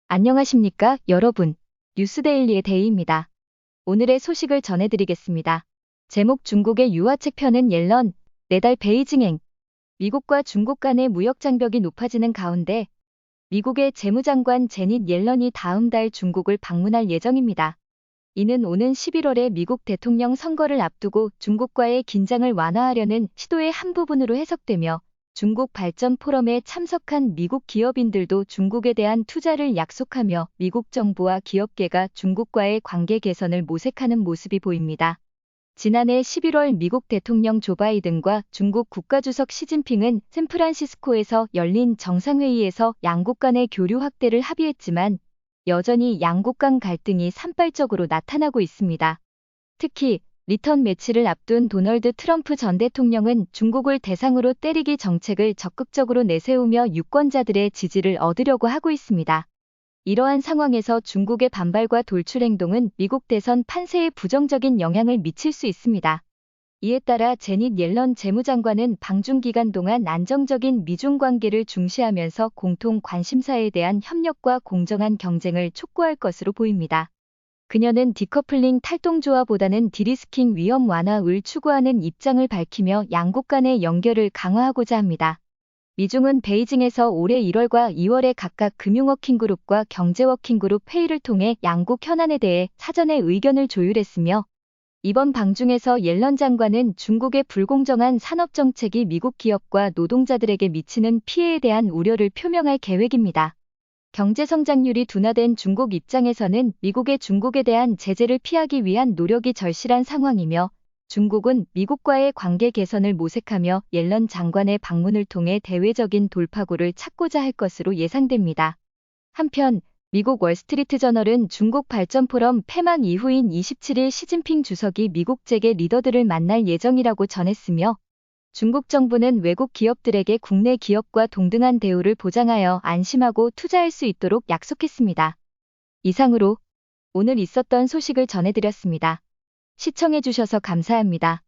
안녕하십니까, 여러분. 뉴스데일리의 데이입니다. 오늘의 소식을 전해드리겠습니다. 제목 중국의 유화책 펴는 옐런, 내달 베이징행. 미국과 중국 간의 무역 장벽이 높아지는 가운데 미국의 재무장관 제닛 옐런이 다음 달 중국을 방문할 예정입니다. 이는 오는 11월에 미국 대통령 선거를 앞두고 중국과의 긴장을 완화하려는 시도의 한 부분으로 해석되며 중국 발전 포럼에 참석한 미국 기업인들도 중국에 대한 투자를 약속하며 미국 정부와 기업계가 중국과의 관계 개선을 모색하는 모습이 보입니다. 지난해 11월 미국 대통령 조 바이든과 중국 국가주석 시진핑은 샌프란시스코에서 열린 정상회의에서 양국 간의 교류 확대를 합의했지만 여전히 양국 간 갈등이 산발적으로 나타나고 있습니다. 특히 리턴 매치를 앞둔 도널드 트럼프 전 대통령은 중국을 대상으로 때리기 정책을 적극적으로 내세우며 유권자들의 지지를 얻으려고 하고 있습니다. 이러한 상황에서 중국의 반발과 돌출 행동은 미국 대선 판세에 부정적인 영향을 미칠 수 있습니다. 이에 따라 제닛 옐런 재무장관은 방중 기간 동안 안정적인 미중 관계를 중시하면서 공통 관심사에 대한 협력과 공정한 경쟁을 촉구할 것으로 보입니다. 그녀는 디커플링 탈동조화보다는 디리스킹 위험 완화를 추구하는 입장을 밝히며 양국 간의 연결을 강화하고자 합니다. 미중은 베이징에서 올해 1월과 2월에 각각 금융워킹그룹과 경제워킹그룹 회의를 통해 양국 현안에 대해 사전에 의견을 조율했으며 이번 방중에서 옐런 장관은 중국의 불공정한 산업정책이 미국 기업과 노동자들에게 미치는 피해에 대한 우려를 표명할 계획입니다. 경제 성장률이 둔화된 중국 입장에서는 미국의 중국에 대한 제재를 피하기 위한 노력이 절실한 상황이며 중국은 미국과의 관계 개선을 모색하며 옐런 장관의 방문을 통해 대외적인 돌파구를 찾고자 할 것으로 예상됩니다. 한편 미국 월스트리트저널은 중국 발전 포럼 폐막 이후인 27일 시진핑 주석이 미국 재계 리더들을 만날 예정이라고 전했으며 중국 정부는 외국 기업들에게 국내 기업과 동등한 대우를 보장하여 안심하고 투자할 수 있도록 약속했습니다. 이상으로 오늘 있었던 소식을 전해드렸습니다. 시청해주셔서 감사합니다.